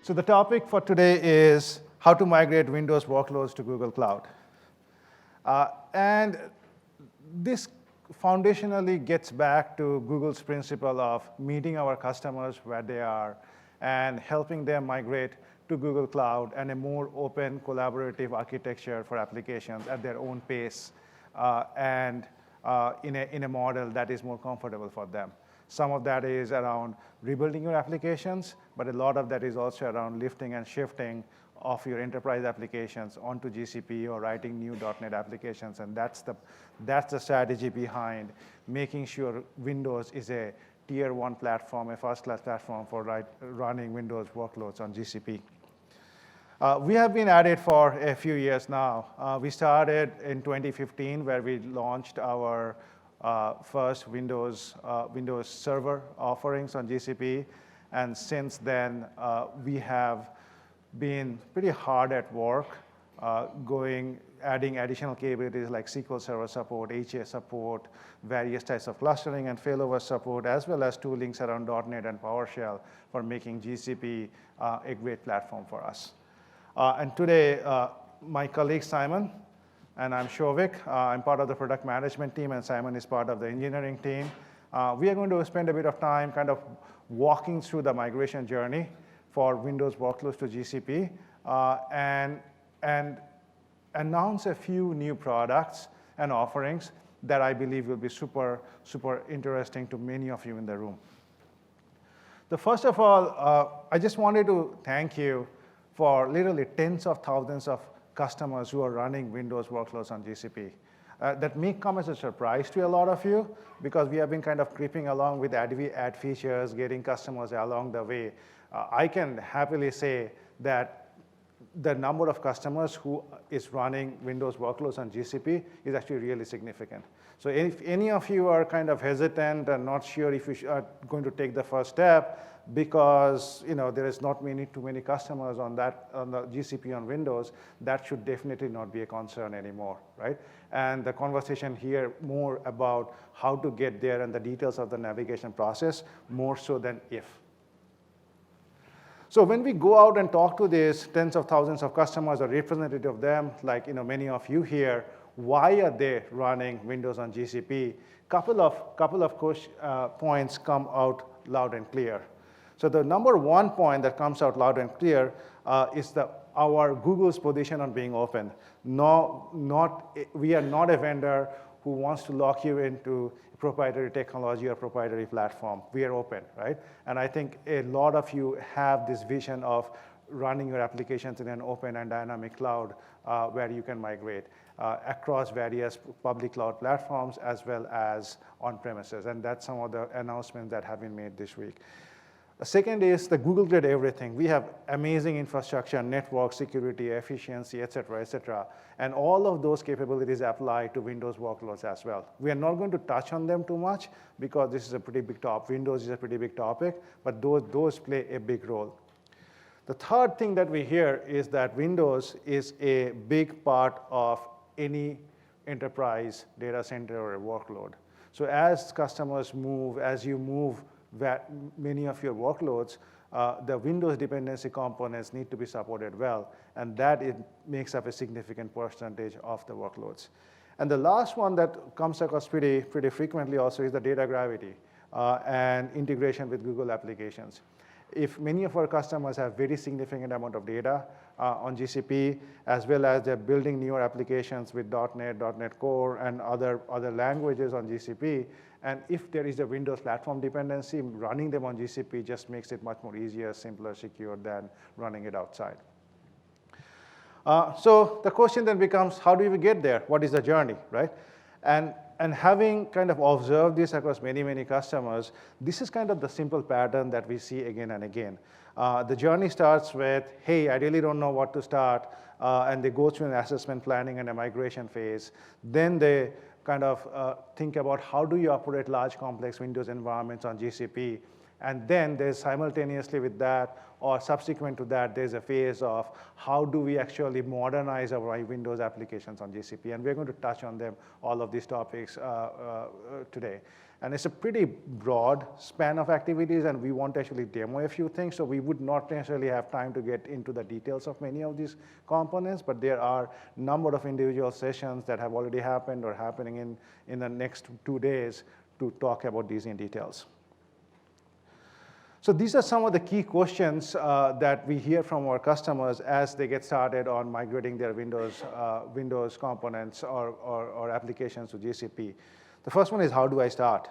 So the topic for today is how to migrate Windows workloads to Google Cloud. And this foundationally gets back to Google's principle of meeting our customers where they are and helping them migrate to Google Cloud and a more open, collaborative architecture for applications at their own pace and in a model that is more comfortable for them. Some of that is around rebuilding your applications, but a lot of that is also around lifting and shifting of your enterprise applications onto GCP or writing new .NET applications, and that's the strategy behind making sure Windows is a tier 1 platform, a first-class platform for running Windows workloads on GCP. We have been at it for a few years now. We started in 2015 where we launched our first Windows Server offerings on GCP, and since then we have been pretty hard at work adding additional capabilities like SQL Server support, HA support, various types of clustering and failover support, as well as toolings around .NET and PowerShell for making GCP a great platform for us. And today, my colleague Simon and I'm Souvik. I'm part of the product management team, and Simon is part of the engineering team. We are going to spend a bit of time kind of walking through the migration journey for Windows workloads to GCP and announce a few new products and offerings that I believe will be super, super interesting to many of you in the room. So first of all, I just wanted to thank you for literally tens of thousands of customers who are running Windows workloads on GCP. That may come as a surprise to a lot of you because we have been kind of creeping along with add features, getting customers along the way. I can happily say that the number of customers who is running Windows workloads on GCP is actually really significant. So if any of you are kind of hesitant and not sure if you are going to take the first step because there is not too many customers on the GCP on Windows, that should definitely not be a concern anymore, right? And the conversation here more about how to get there and the details of the navigation process more so than if. So when we go out and talk to these tens of thousands of customers or representative of them, like many of you here, why are they running Windows on GCP? Couple of points come out loud and clear. So the number one point that comes out loud and clear is our Google's position on being open. We are not a vendor who wants to lock you into proprietary technology or proprietary platform. We are open, right? And I think a lot of you have this vision of running your applications in an open and dynamic cloud where you can migrate across various public cloud platforms as well as on-premises. And that's some of the announcements that have been made this week. The second is the Google did everything. We have amazing infrastructure, network, security, efficiency, et cetera, and all of those capabilities apply to Windows workloads as well. We are not going to touch on them too much because this is a pretty big topic. Windows is a pretty big topic, but those play a big role. The third thing that we hear is that Windows is a big part of any enterprise data center or a workload. So as customers move, as you move many of your workloads, the Windows dependency components need to be supported well, and that makes up a significant percentage of the workloads. And the last one that comes across pretty frequently also is the data gravity and integration with Google applications. If many of our customers have very significant amount of data on GCP, as well as they're building newer applications with .NET, .NET Core, and other languages on GCP, and if there is a Windows platform dependency, running them on GCP just makes it much more easier, simpler, secure than running it outside. So the question then becomes, how do we get there? What is the journey, right? And having kind of observed this across many customers, this is kind of the simple pattern that we see again and again. The journey starts with, hey, I really don't know what to start, and they go through an assessment planning and a migration phase. Then they kind of think about how do you operate large complex Windows environments on GCP, And then there's simultaneously with that, or subsequent to that, there's a phase of how do we actually modernize our Windows applications on GCP. And we're going to touch on them, all of these topics today. And it's a pretty broad span of activities, and we want to actually demo a few things. So we would not necessarily have time to get into the details of many of these components, but there are a number of individual sessions that have already happened or happening in the next 2 days to talk about these in details. So these are some of the key questions that we hear from our customers as they get started on migrating their Windows components or applications to GCP. The first one is, how do I start?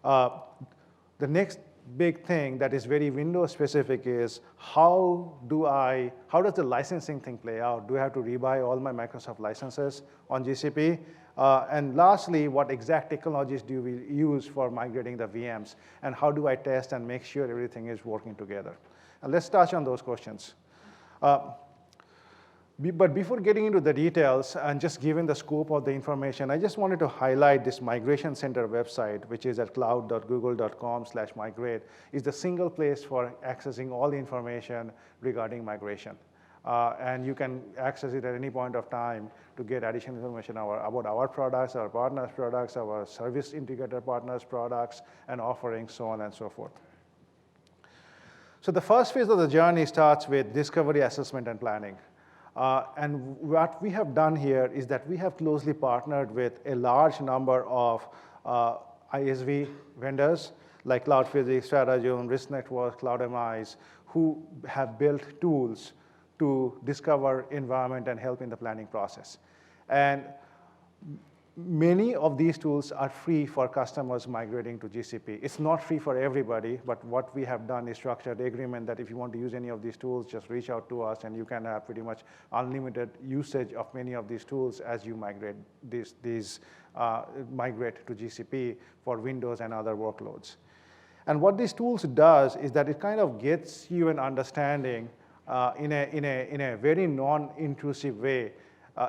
The next big thing that is very Windows specific is, how does the licensing thing play out? Do I have to rebuy all my Microsoft licenses on GCP? And lastly, what exact technologies do we use for migrating the VMs? And how do I test and make sure everything is working together? And let's touch on those questions. But before getting into the details and just given the scope of the information, I just wanted to highlight this Migration Center website, which is at cloud.google.com/migrate, is the single place for accessing all the information regarding migration. And you can access it at any point of time to get additional information about our products, our partners' products, our service integrator partners' products, and offerings, so on and so forth. So the first phase of the journey starts with discovery, assessment, and planning. And what we have done here is that we have closely partnered with a large number of ISV vendors like Cloud Physics, Stratajum, Risk Networks, Cloud MIs, who have built tools to discover environment and help in the planning process. And many of these tools are free for customers migrating to GCP. It's not free for everybody, but what we have done is structured the agreement that if you want to use any of these tools, just reach out to us, and you can have pretty much unlimited usage of many of these tools as you migrate migrate to GCP for Windows and other workloads. And what these tools does is that it kind of gets you an understanding in a very non-intrusive way,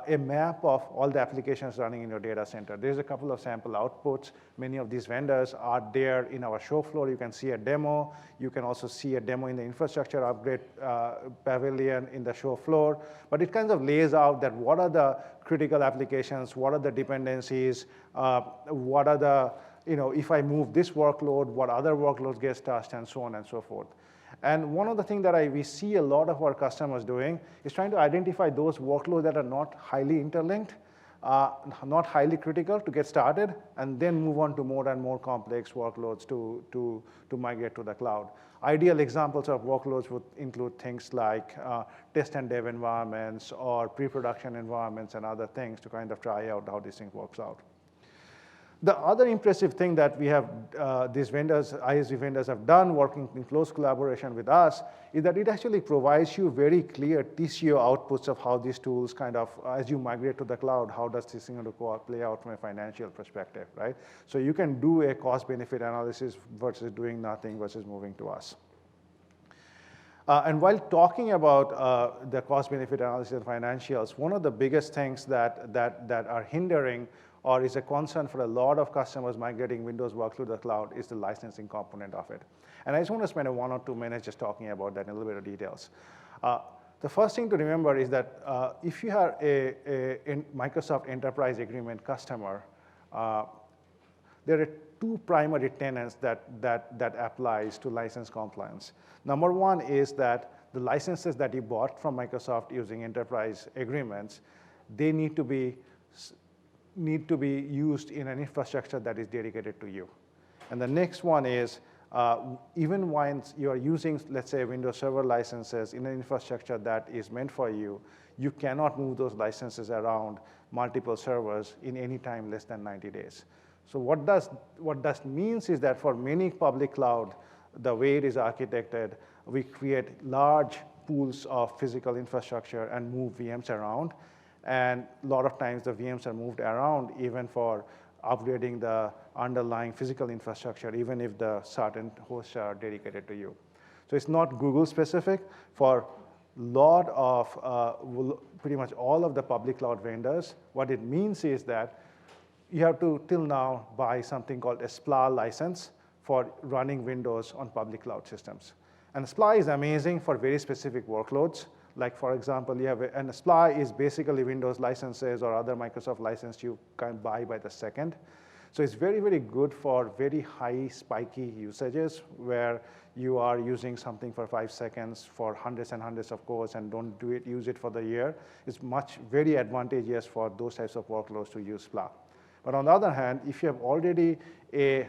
a map of all the applications running in your data center. There's a couple of sample outputs. Many of these vendors are there in our show floor. You can see a demo. You can also see a demo in the infrastructure upgrade pavilion in the show floor. But it kind of lays out that what are the critical applications, what are the dependencies, what are the, if I move this workload, what other workloads get touched, and so on and so forth. And one of the things that we see a lot of our customers doing is trying to identify those workloads that are not highly interlinked, not highly critical to get started, and then move on to more and more complex workloads to migrate to the cloud. Ideal examples of workloads would include things like test and dev environments or pre-production environments and other things to kind of try out how this thing works out. The other impressive thing that we have, these vendors, ISV vendors have done working in close collaboration with us, is that it actually provides you very clear TCO outputs of how these tools kind of, as you migrate to the cloud, how does this thing play out from a financial perspective, right? So you can do a cost-benefit analysis versus doing nothing versus moving to us. And while talking about the cost-benefit analysis and financials, one of the biggest things that are hindering or is a concern for a lot of customers migrating Windows work to the cloud is the licensing component of it. And I just want to spend 1 or 2 minutes just talking about that in a little bit of details. The first thing to remember is that if you are a Microsoft Enterprise Agreement customer, there are 2 primary tenets that applies to license compliance. Number 1 is that the licenses that you bought from Microsoft using enterprise agreements, they need to be used in an infrastructure that is dedicated to you. And the next one is, even when you are using, let's say, Windows Server licenses in an infrastructure that is meant for you, you cannot move those licenses around multiple servers in any time less than 90 days. So what that means is that for many public cloud, the way it is architected, we create large pools of physical infrastructure and move VMs around. And a lot of times the VMs are moved around even for upgrading the underlying physical infrastructure, even if the certain hosts are dedicated to you. So it's not Google specific. For a lot of, pretty much all of the public cloud vendors, what it means is that you have to, till now, buy something called a SPLA license for running Windows on public cloud systems. And SPLA is amazing for very specific workloads. Like, for example, and SPLA is basically Windows licenses or other Microsoft license you can buy by the second. So it's very, very good for very high spiky usages where you are using something for 5 seconds for hundreds and hundreds of cores and don't use it for the year. It's very advantageous for those types of workloads to use SPLA. But on the other hand, if you have already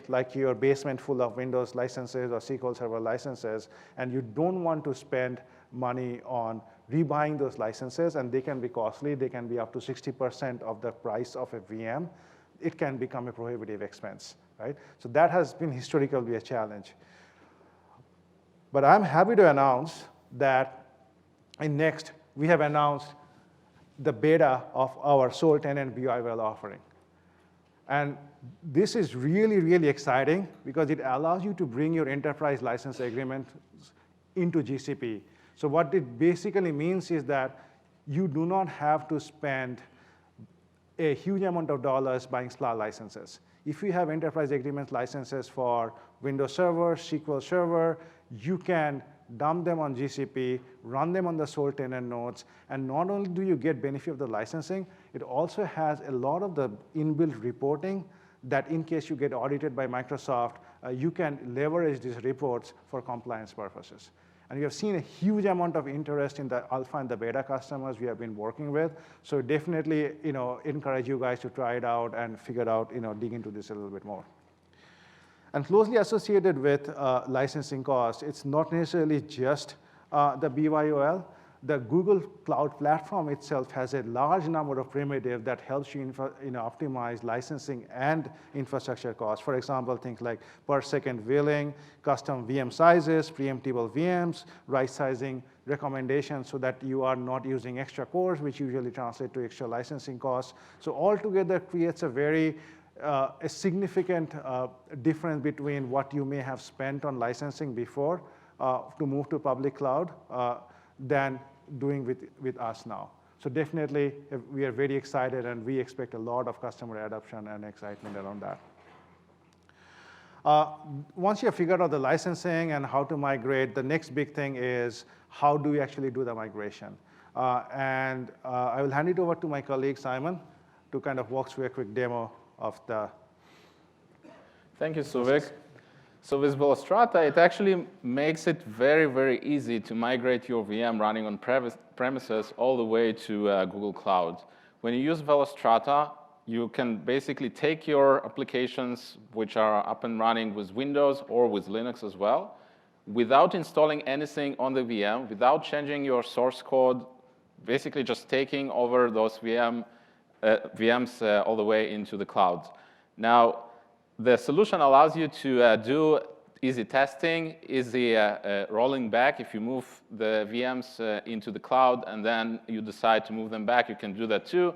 like your basement full of Windows licenses or SQL Server licenses, and you don't want to spend money on rebuying those licenses, and they can be costly, they can be up to 60% of the price of a VM, it can become a prohibitive expense, right? So that has been historically a challenge. But I'm happy to announce that in Next, we have announced the beta of our sole tenant BYOL offering. And this is really, really exciting because it allows you to bring your enterprise license agreement into GCP. So what it basically means is that you do not have to spend a huge amount of dollars buying SPLA licenses. If you have enterprise agreement licenses for Windows Server, SQL Server, you can dump them on GCP, run them on the sole tenant nodes, and not only do you get benefit of the licensing, it also has a lot of the inbuilt reporting that in case you get audited by Microsoft, you can leverage these reports for compliance purposes. And we have seen a huge amount of interest in the alpha and the beta customers we have been working with. So definitely, encourage you guys to try it out and figure out, dig into this a little bit more. And closely associated with licensing costs, it's not necessarily just the BYOL. The Google Cloud Platform itself has a large number of primitives that helps you optimize licensing and infrastructure costs. For example, things like per second billing, custom VM sizes, preemptible VMs, right-sizing recommendations so that you are not using extra cores, which usually translate to extra licensing costs. So altogether creates a very a significant difference between what you may have spent on licensing before to move to public cloud than doing with us now. So definitely, we are very excited, and we expect a lot of customer adoption and excitement around that. Once you have figured out the licensing and how to migrate, the next big thing is how do we actually do the migration? I will hand it over to my colleague, Simon, to kind of walk through a quick demo of the. Thank you, Souvik. So with Velostrata, it actually makes it very, very easy to migrate your VM running on premises all the way to Google Cloud. When you use Velostrata, you can basically take your applications which are up and running with Windows or with Linux as well, without installing anything on the VM, without changing your source code, basically just taking over those VMs all the way into the cloud. Now, the solution allows you to do easy testing, easy rolling back. If you move the VMs into the cloud and then you decide to move them back, you can do that too.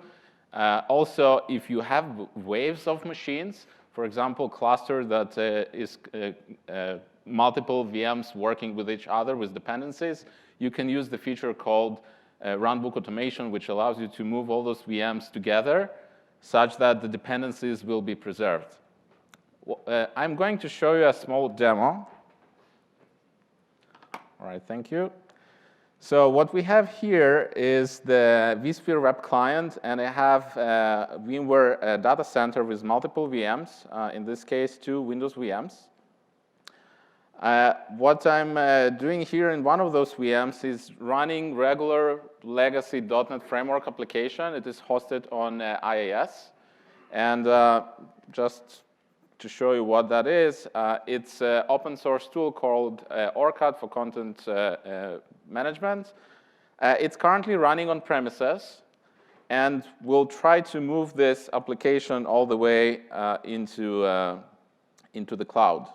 Also, if you have waves of machines, for example, cluster that is multiple VMs working with each other with dependencies, you can use the feature called runbook automation, which allows you to move all those VMs together such that the dependencies will be preserved. I'm going to show you a small demo. All right, thank you. So what we have here is the vSphere web client, and I have a VMware data center with multiple VMs, in this case, 2 Windows VMs. What I'm doing here in one of those VMs is running regular legacy .NET Framework application. It is hosted on IaaS. And just to show you what that is, it's an open source tool called ORCAD for content management. It's currently running on premises, and we'll try to move this application all the way into the cloud.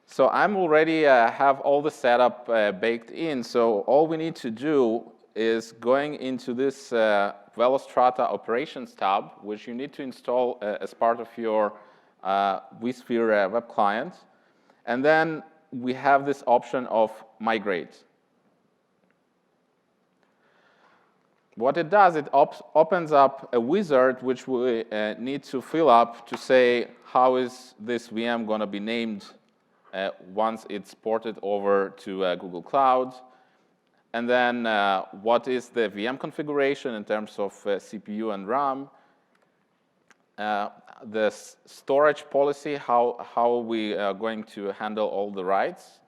So I'm already have all the setup baked in, so all we need to do is going into this Velostrata operations tab, which you need to install as part of your vSphere web client. And then we have this option of migrate. What it does, it opens up a wizard which we need to fill up to say how is this VM going to be named once it's ported over to Google Cloud. And then what is the VM configuration in terms of CPU and RAM. The storage policy, how we are going to handle all the writes.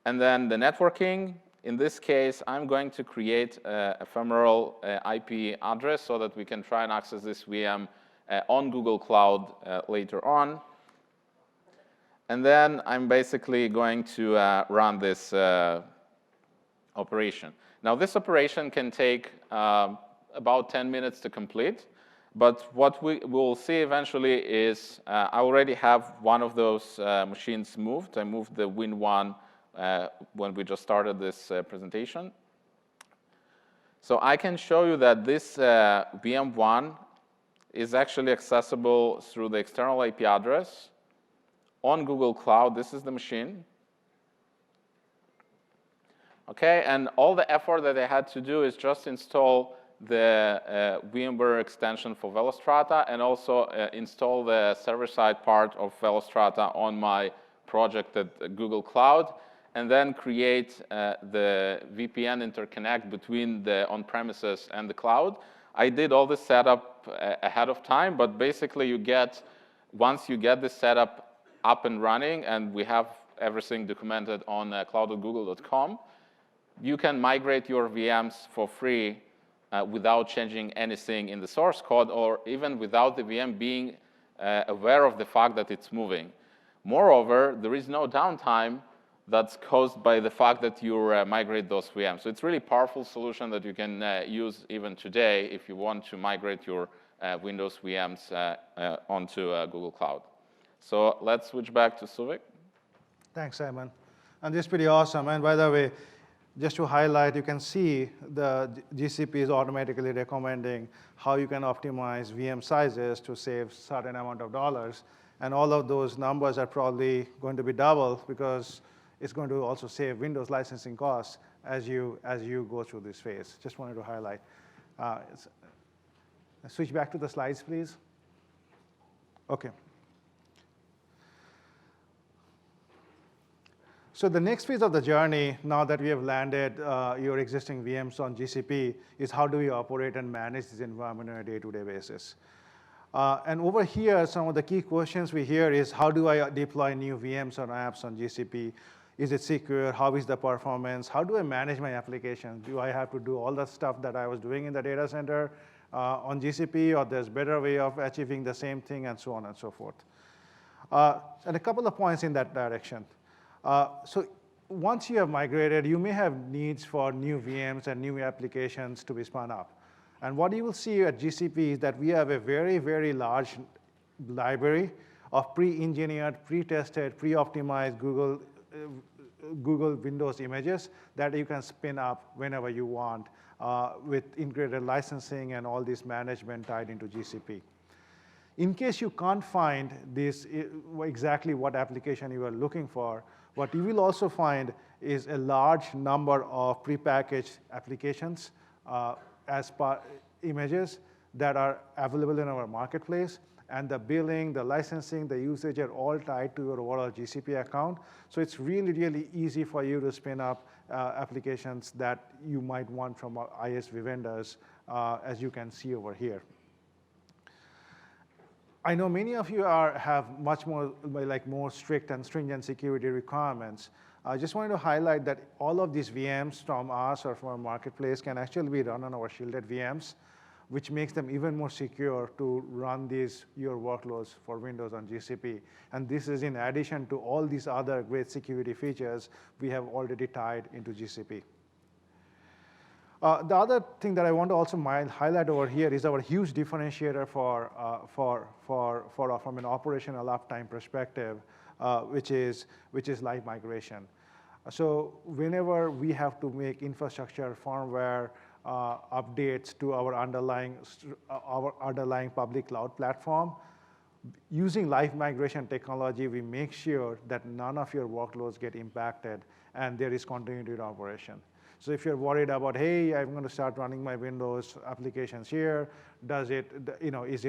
And then the networking. In this case, I'm going to create an ephemeral IP address so that we can try and access this VM on Google Cloud later on. And then I'm basically going to run this operation. Now, this operation can take about 10 minutes to complete. But what we will see eventually is I already have one of those machines moved. I moved the Win1 when we just started this presentation. So I can show you that this VM1 is actually accessible through the external IP address on Google Cloud. This is the machine. Okay, and all the effort that I had to do is just install the VMware extension for Velostrata and also install the server-side part of Velostrata on my project at Google Cloud, and then create the VPN interconnect between the on-premises and the cloud. I did all this setup ahead of time, but basically once you get this setup up and running, and we have everything documented on cloud.google.com, you can migrate your VMs for free without changing anything in the source code, or even without the VM being aware of the fact that it's moving. Moreover, there is no downtime that's caused by the fact that you migrate those VMs. So it's a really powerful solution that you can use even today if you want to migrate your Windows VMs onto Google Cloud. So let's switch back to Souvik. Thanks, Simon. And this is pretty awesome. And by the way, just to highlight, you can see the GCP is automatically recommending how you can optimize VM sizes to save certain amount of dollars. And all of those numbers are probably going to be double because it's going to also save Windows licensing costs as you go through this phase. Just wanted to highlight. Switch back to the slides, please. OK. So the next phase of the journey, now that we have landed your existing VMs on GCP, is how do we operate and manage this environment on a day-to-day basis. And over here, some of the key questions we hear is, how do I deploy new VMs or apps on GCP? Is it secure? How is the performance? How do I manage my application? Do I have to do all the stuff that I was doing in the data center on GCP, or there's a better way of achieving the same thing, and so on and so forth? And a couple of points in that direction. So once you have migrated, you may have needs for new VMs and new applications to be spun up. And what you will see at GCP is that we have a very, very large library of pre-engineered, pre-tested, pre-optimized Google Windows images that you can spin up whenever you want with integrated licensing and all this management tied into GCP. In case you can't find this exactly what application you are looking for, what you will also find is a large number of prepackaged applications as images that are available in our marketplace. And the billing, the licensing, the usage are all tied to your overall GCP account. So it's really, really easy for you to spin up applications that you might want from ISV vendors, as you can see over here. I know many of you have much more strict and stringent security requirements. I just wanted to highlight that all of these VMs from us or from our marketplace can actually be run on our shielded VMs, which makes them even more secure to run your workloads for Windows on GCP. And this is in addition to all these other great security features we have already tied into GCP. The other thing that I want to also highlight over here is our huge differentiator from an operational uptime perspective, which is live migration. So whenever we have to make infrastructure firmware updates to our underlying public cloud platform, using live migration technology, we make sure that none of your workloads get impacted and there is continuity in operation. So if you're worried about, hey, I'm going to start running my Windows applications here, does it, is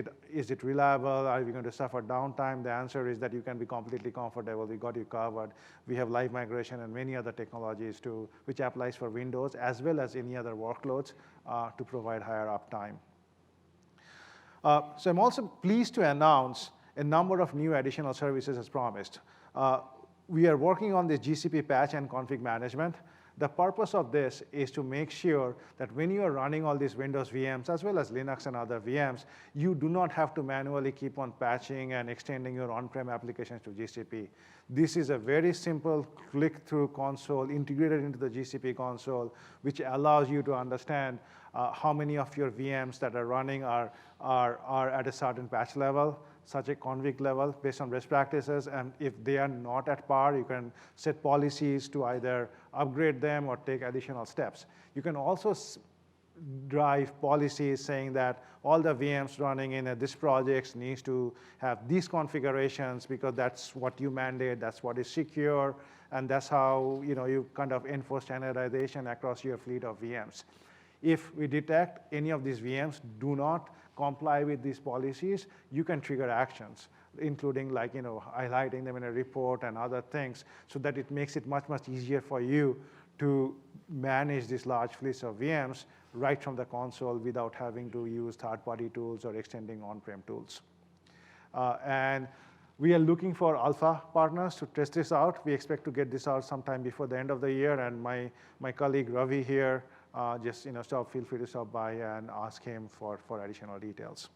it reliable? Are we going to suffer downtime? The answer is that you can be completely comfortable. We got you covered. We have live migration and many other technologies too, which applies for Windows as well as any other workloads to provide higher uptime. So I'm also pleased to announce a number of new additional services as promised. We are working on this GCP patch and config management. The purpose of this is to make sure that when you are running all these Windows VMs, as well as Linux and other VMs, you do not have to manually keep on patching and extending your on-prem applications to GCP. This is a very simple click-through console integrated into the GCP console, which allows you to understand how many of your VMs that are running are at a certain patch level, such a config level based on best practices, and if they are not at par, you can set policies to either upgrade them or take additional steps. You can also drive policies saying that all the VMs running in this project needs to have these configurations because that's what you mandate, that's what is secure, and that's how you kind of enforce standardization across your fleet of VMs. If we detect any of these VMs do not comply with these policies, you can trigger actions, including highlighting them in a report and other things, so that it makes it much, much easier for you to manage these large fleets of VMs right from the console without having to use third-party tools or extending on-prem tools. And we are looking for alpha partners to test this out. We expect to get this out sometime before the end of the year, and my colleague Ravi here just feel free to stop by and ask him for additional details.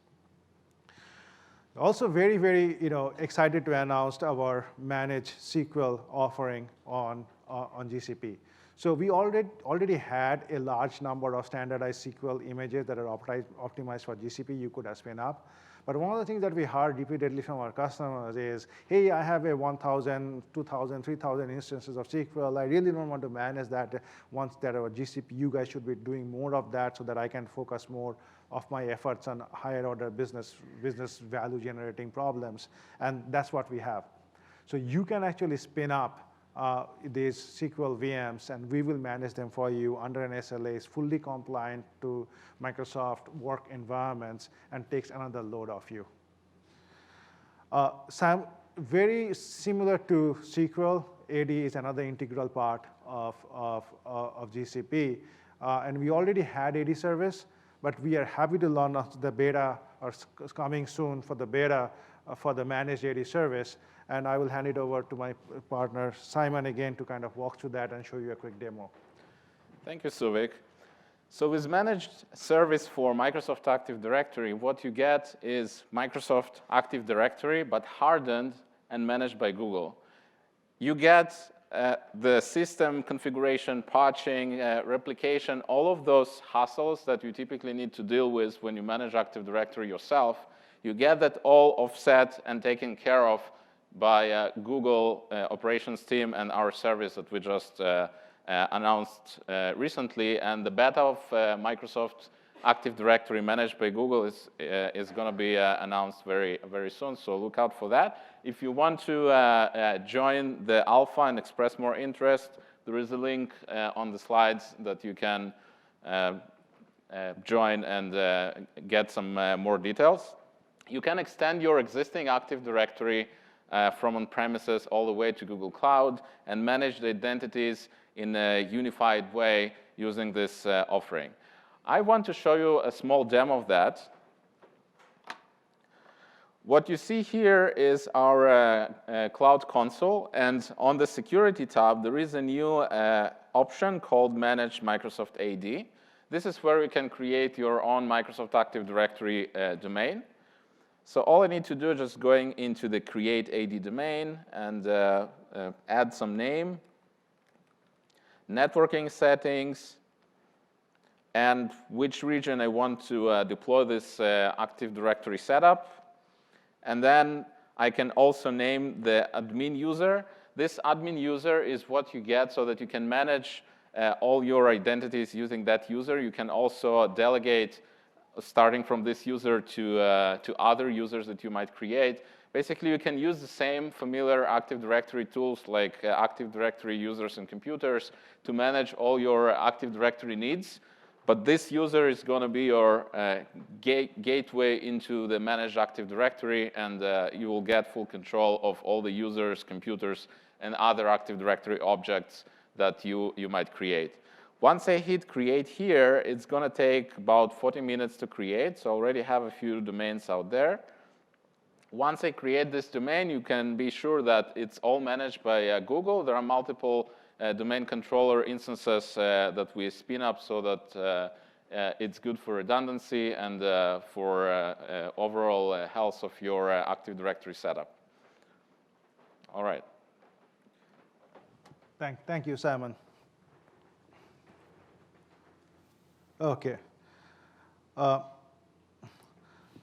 Also very, very excited to announce our managed SQL offering on GCP. So we already had a large number of standardized SQL images that are optimized for GCP you could spin up. But one of the things that we heard repeatedly from our customers is, hey, I have a 1,000, 2,000, 3,000 instances of SQL. I really don't want to manage that once that our GCP. You guys should be doing more of that so that I can focus more of my efforts on higher order business value generating problems. And that's what we have. So you can actually spin up these SQL VMs, and we will manage them for you under an SLA. It's fully compliant to Microsoft work environments and takes another load off you. Very similar to SQL, AD is another integral part of GCP. And we already had AD service, but we are happy to launch the beta, or coming soon for the beta for the managed AD service. And I will hand it over to my partner, Simon, again, to kind of walk through that and show you a quick demo. Thank you, Souvik. So with managed service for Microsoft Active Directory, what you get is Microsoft Active Directory, but hardened and managed by Google. You get the system configuration, patching, replication, all of those hassles that you typically need to deal with when you manage Active Directory yourself. You get that all offset and taken care of by Google operations team and our service that we just announced recently. And the beta of Microsoft Active Directory managed by Google is going to be announced very, very soon. So look out for that. If you want to join the alpha and express more interest, there is a link on the slides that you can join and get some more details. You can extend your existing Active Directory from on-premises all the way to Google Cloud and manage the identities in a unified way using this offering. I want to show you a small demo of that. What you see here is our Cloud console, and on the Security tab, there is a new option called Manage Microsoft AD. This is where you can create your own Microsoft Active Directory domain. So all I need to do is just going into the Create AD domain and add some name, networking settings, and which region I want to deploy this Active Directory setup. And then I can also name the admin user. This admin user is what you get so that you can manage all your identities using that user. You can also delegate starting from this user to other users that you might create. Basically, you can use the same familiar Active Directory tools like Active Directory users and computers to manage all your Active Directory needs. But this user is going to be your gateway into the managed Active Directory, and you will get full control of all the users, computers, and other Active Directory objects that you might create. Once I hit create here, it's going to take about 40 minutes to create, so I already have a few domains out there. Once I create this domain, you can be sure that it's all managed by Google. There are multiple domain controller instances that we spin up so that it's good for redundancy and for overall health of your Active Directory setup. All right. Thank you, Simon. OK.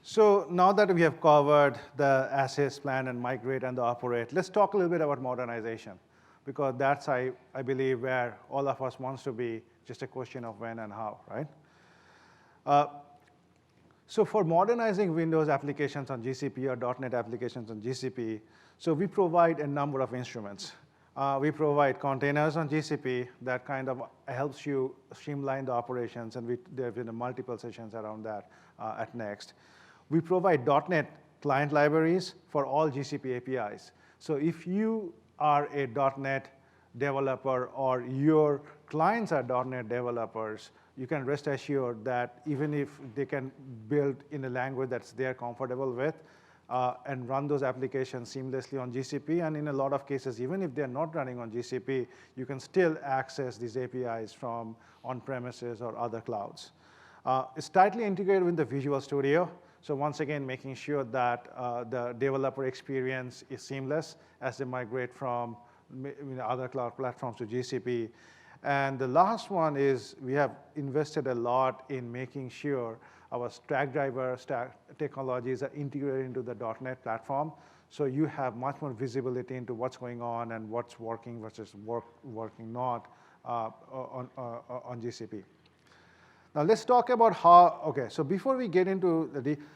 So now that we have covered the assets, plan, and migrate, and the operate, let's talk a little bit about modernization, because that's, I believe, where all of us wants to be, just a question of when and how, right? So for modernizing Windows applications on GCP or .NET applications on GCP, so we provide a number of instruments. We provide containers on GCP that kind of helps you streamline the operations, and there have been multiple sessions around that at Next. We provide .NET client libraries for all GCP APIs. So if you are a .NET developer or your clients are .NET developers, you can rest assured that even if they can build in a language that's they're comfortable with and run those applications seamlessly on GCP, and in a lot of cases, even if they're not running on GCP, you can still access these APIs from on-premises or other clouds. It's tightly integrated with the Visual Studio. So once again, making sure that the developer experience is seamless as they migrate from other cloud platforms to GCP. And the last one is we have invested a lot in making sure our stack driver technologies are integrated into the .NET platform. So you have much more visibility into what's going on and what's working versus working not on GCP. Now let's talk about how, OK, so before we get into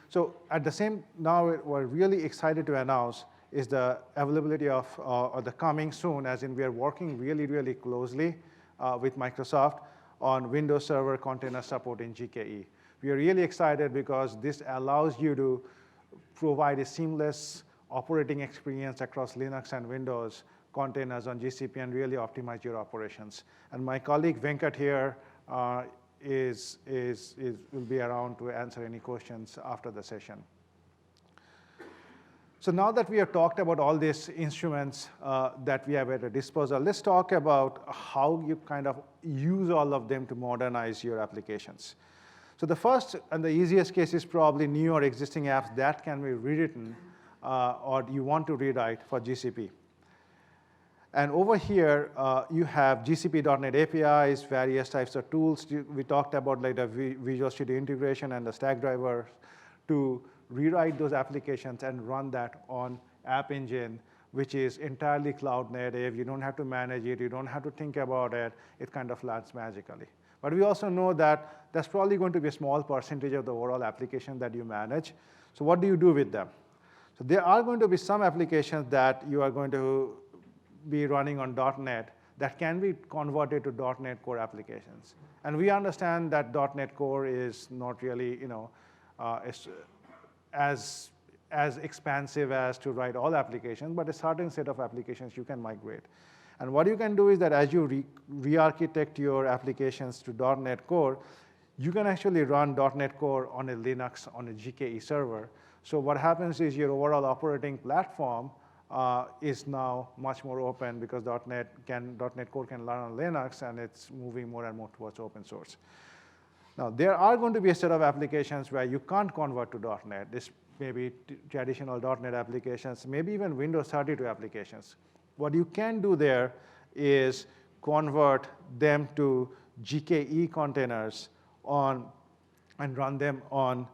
so at the same, now we're really excited to announce is the availability of, or the coming soon, as in we are working really, really closely with Microsoft on Windows Server container support in GKE. We are really excited because this allows you to provide a seamless operating experience across Linux and Windows containers on GCP and really optimize your operations. And my colleague Venkat here will be around to answer any questions after the session. So now that we have talked about all these instruments that we have at our disposal, let's talk about how you kind of use all of them to modernize your applications. So the first and the easiest case is probably new or existing apps that can be rewritten or you want to rewrite for GCP. And over here, you have GCP.NET APIs, various types of tools. We talked about like the Visual Studio integration and the stack driver to rewrite those applications and run that on App Engine, which is entirely cloud native. You don't have to manage it. You don't have to think about it. It kind of lands magically. But we also know that that's probably going to be a small percentage of the overall application that you manage. So what do you do with them? So there are going to be some applications that you are going to be running on .NET that can be converted to .NET Core applications. And we understand that .NET Core is not really as expansive as to write all applications, but a certain set of applications you can migrate. And what you can do is that as you re-architect your applications to .NET Core, you can actually run .NET Core on a Linux on a GKE server. So what happens is your overall operating platform is now much more open because .NET Core can run on Linux, and it's moving more and more towards open source. Now, there are going to be a set of applications where you can't convert to .NET. This may be traditional .NET applications, maybe even Windows 32 applications. What you can do there is convert them to GKE containers and run them on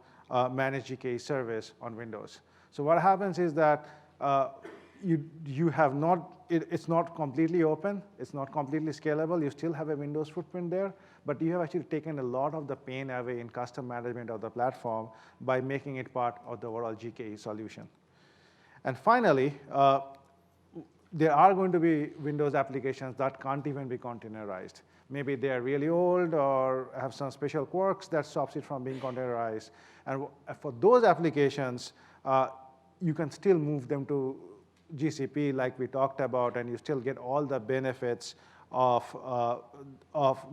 managed GKE service on Windows. So what happens is that you have not, it's not completely open. It's not completely scalable. You still have a Windows footprint there, but you have actually taken a lot of the pain away in custom management of the platform by making it part of the overall GKE solution. And finally, there are going to be Windows applications that can't even be containerized. Maybe they're really old or have some special quirks that stops it from being containerized. And for those applications, you can still move them to GCP like we talked about, and you still get all the benefits of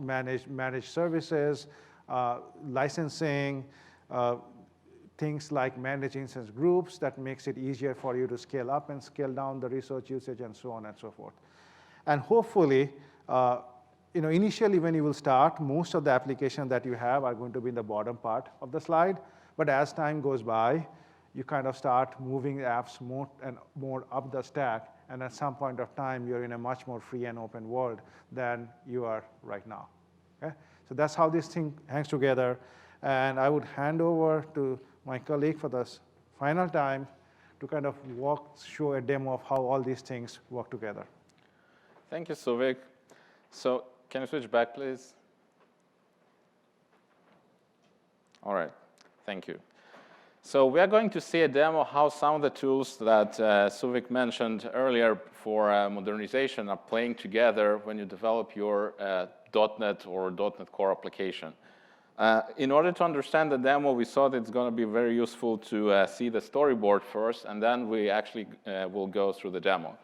managed services, licensing, things like managed instance groups that makes it easier for you to scale up and scale down the resource usage and so on and so forth. And hopefully, initially when you will start, most of the applications that you have are going to be in the bottom part of the slide. But as time goes by, you kind of start moving apps more and more up the stack. And at some point of time, you're in a much more free and open world than you are right now. Okay? So that's how this thing hangs together. And I would hand over to my colleague for the final time to kind of show a demo of how all these things work together. Thank you, Souvik. So can you switch back, please? All right, thank you. So we are going to see a demo how some of the tools that Souvik mentioned earlier for modernization are playing together when you develop your .NET or .NET Core application. In order to understand the demo, we thought it's going to be very useful to see the storyboard first, and then we actually will go through the demo.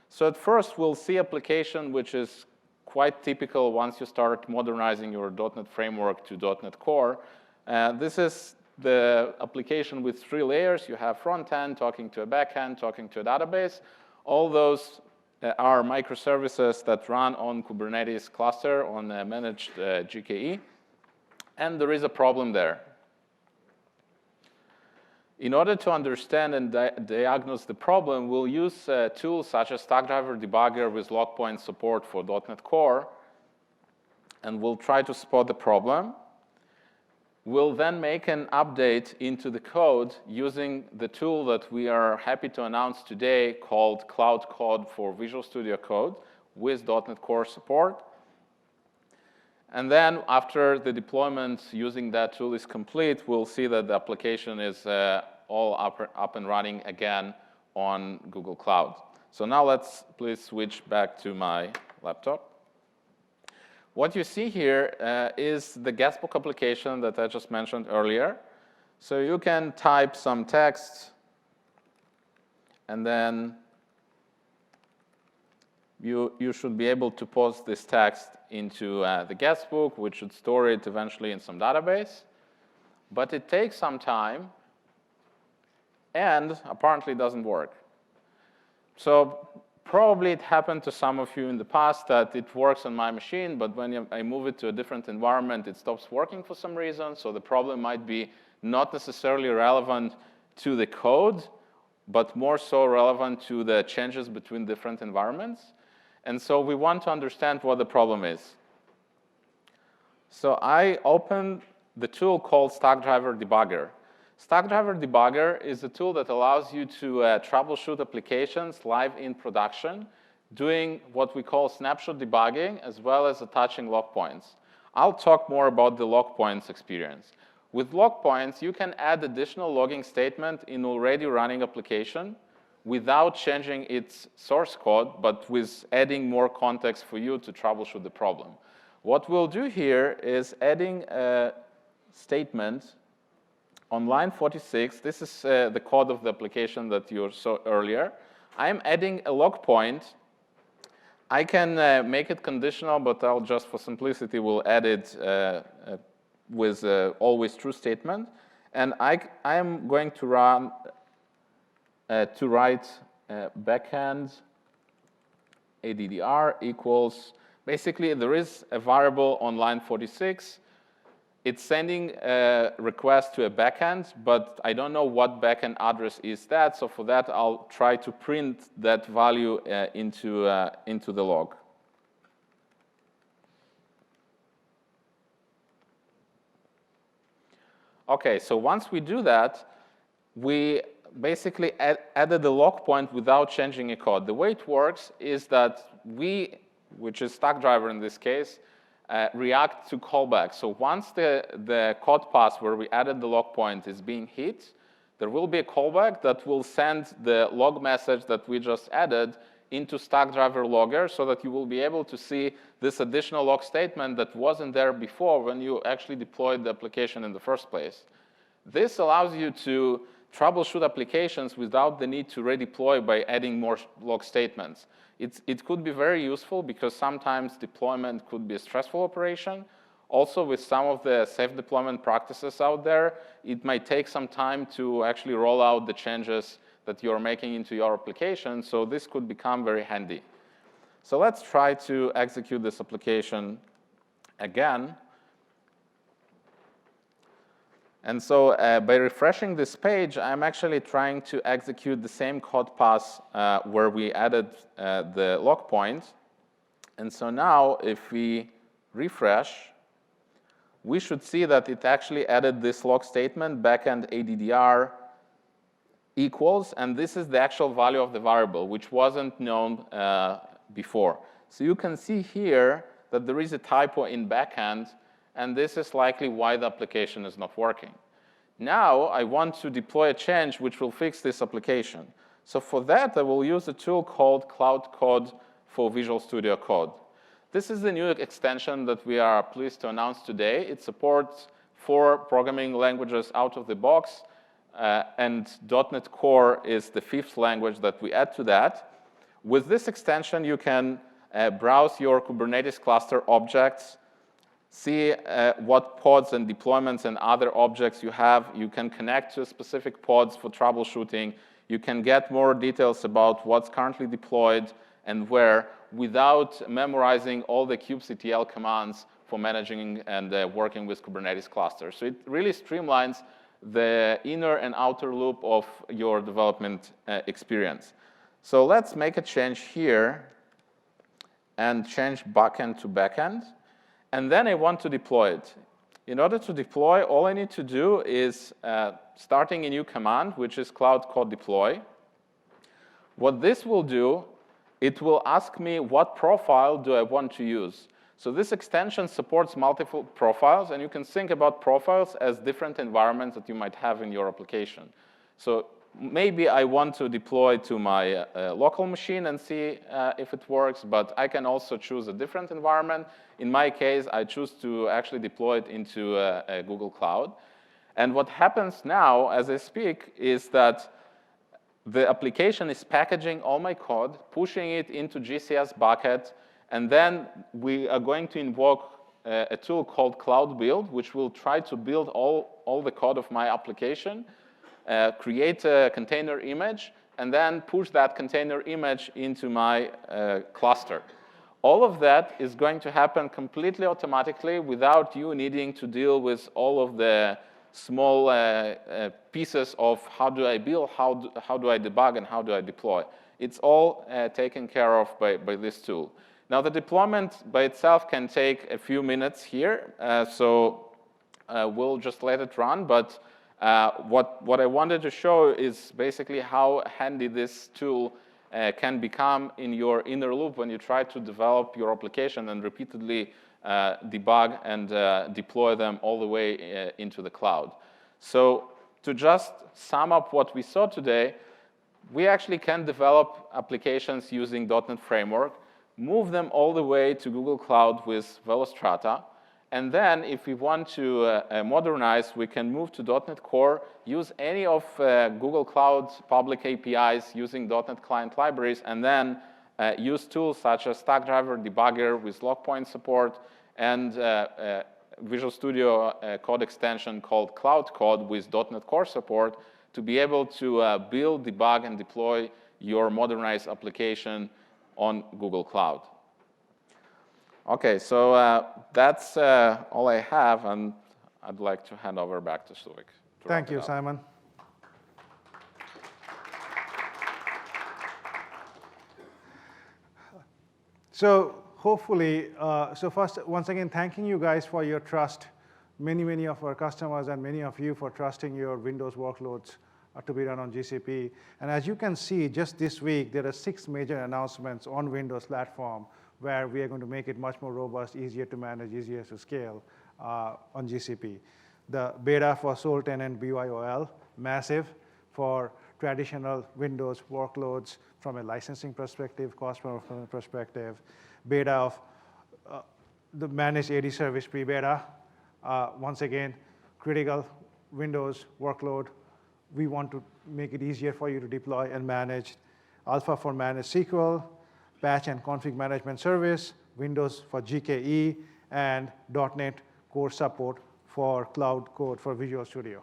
So at first, we'll see application which is quite typical once you start modernizing your .NET framework to .NET Core. This is the application with 3 layers. You have front end, talking to a back end, talking to a database. All those are microservices that run on Kubernetes cluster on a managed GKE. And there is a problem there. In order to understand and diagnose the problem, we'll use tools such as Stackdriver Debugger with log point support for .NET Core. And we'll try to spot the problem. We'll then make an update into the code using the tool that we are happy to announce today called Cloud Code for Visual Studio Code with .NET Core support. And then after the deployment using that tool is complete, we'll see that the application is all up and running again on Google Cloud. So now let's please switch back to my laptop. What you see here is the guestbook application that I just mentioned earlier. So you can type some text, and then you should be able to post this text into the guestbook, which should store it eventually in some database. But it takes some time, and apparently doesn't work. So probably it happened to some of you in the past that it works on my machine, but when I move it to a different environment, it stops working for some reason. So the problem might be not necessarily relevant to the code, but more so relevant to the changes between different environments. And so we want to understand what the problem is. So I opened the tool called Stackdriver Debugger. Stackdriver Debugger is a tool that allows you to troubleshoot applications live in production, doing what we call snapshot debugging, as well as attaching log points. I'll talk more about the log points experience. With log points, you can add additional logging statement in already running application without changing its source code, but with adding more context for you to troubleshoot the problem. What we'll do here is adding a statement on line 46. This is the code of the application that you saw earlier. I'm adding a log point. I can make it conditional, but I'll just, for simplicity, will add it with always true statement. And I am going to run to write backend addr equals, basically there is a variable on line 46. It's sending a request to a backend, but I don't know what backend address is that. So for that, I'll try to print that value into the log. OK, so once we do that, we basically added the log point without changing a code. The way it works is that we, which is Stackdriver in this case, react to callback. So once the code path where we added the log point is being hit, there will be a callback that will send the log message that we just added into Stackdriver logger so that you will be able to see this additional log statement that wasn't there before when you actually deployed the application in the first place. This allows you to troubleshoot applications without the need to redeploy by adding more log statements. It could be very useful because sometimes deployment could be a stressful operation. Also, with some of the safe deployment practices out there, it might take some time to actually roll out the changes that you're making into your application, so this could become very handy. So let's try to execute this application again. And so by refreshing this page, I'm actually trying to execute the same code path where we added the log point. And so now, if we refresh, we should see that it actually added this log statement, backend ADDR equals, and this is the actual value of the variable, which wasn't known before. So you can see here that there is a typo in backend, and this is likely why the application is not working. Now, I want to deploy a change which will fix this application. So for that, I will use a tool called Cloud Code for Visual Studio Code. This is the new extension that we are pleased to announce today. It supports 4 programming languages out of the box, and .NET Core is the 5th language that we add to that. With this extension, you can browse your Kubernetes cluster objects, see what pods and deployments and other objects you have. You can connect to specific pods for troubleshooting. You can get more details about what's currently deployed and where without memorizing all the kubectl commands for managing and working with Kubernetes clusters. So it really streamlines the inner and outer loop of your development experience. So let's make a change here and change backend to backend. And then I want to deploy it. In order to deploy, all I need to do is starting a new command, which is cloud code deploy. What this will do, it will ask me what profile do I want to use. So this extension supports multiple profiles, and you can think about profiles as different environments that you might have in your application. So maybe I want to deploy to my local machine and see if it works, but I can also choose a different environment. In my case, I choose to actually deploy it into a Google Cloud. And what happens now, as I speak, is that the application is packaging all my code, pushing it into GCS bucket, and then we are going to invoke a tool called Cloud Build, which will try to build all the code of my application, create a container image, and then push that container image into my cluster. All of that is going to happen completely automatically without you needing to deal with all of the small pieces of how do I build, how do I debug, and how do I deploy. It's all taken care of by this tool. Now, the deployment by itself can take a few minutes here, so we'll just let it run. But what I wanted to show is basically how handy this tool can become in your inner loop when you try to develop your application and repeatedly debug and deploy them all the way into the cloud. So to just sum up what we saw today, we actually can develop applications using .NET Framework, move them all the way to Google Cloud with Velostrata. And then if we want to modernize, we can move to .NET Core, use any of Google Cloud's public APIs using .NET Client libraries, and then use tools such as Stackdriver Debugger with log point support and Visual Studio Code extension called Cloud Code with .NET Core support to be able to build, debug, and deploy your modernized application on Google Cloud. Okay, so that's all I have, and I'd like to hand over back to Souvik. Thank you, Simon. So hopefully, so first, once again, thanking you guys for your trust. Many of our customers and many of you for trusting your Windows workloads to be run on GCP. And as you can see, just this week, there are 6 major announcements on Windows platform where we are going to make it much more robust, easier to manage, easier to scale on GCP. The beta for sole tenant BYOL, massive for traditional Windows workloads from a licensing perspective, cost perspective. Beta of the managed AD service pre-beta. Once again, critical Windows workload. We want to make it easier for you to deploy and manage. Alpha for managed SQL, patch and config management service, Windows for GKE, and .NET Core support for Cloud Code for Visual Studio.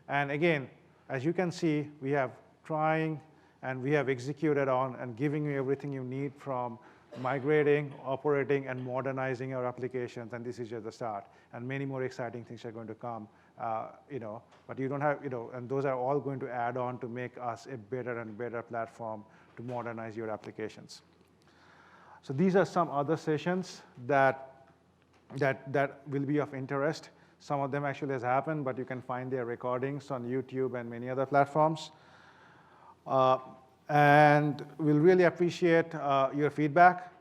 And again, as you can see, we have trying and we have executed on and giving you everything you need from migrating, operating, and modernizing our applications, and this is just the start. And many more exciting things are going to come, but you don't have, and those are all going to add on to make us a better and better platform to modernize your applications. So these are some other sessions that will be of interest. Some of them actually has happened, but you can find their recordings on YouTube and many other platforms. And we'll really appreciate your feedback.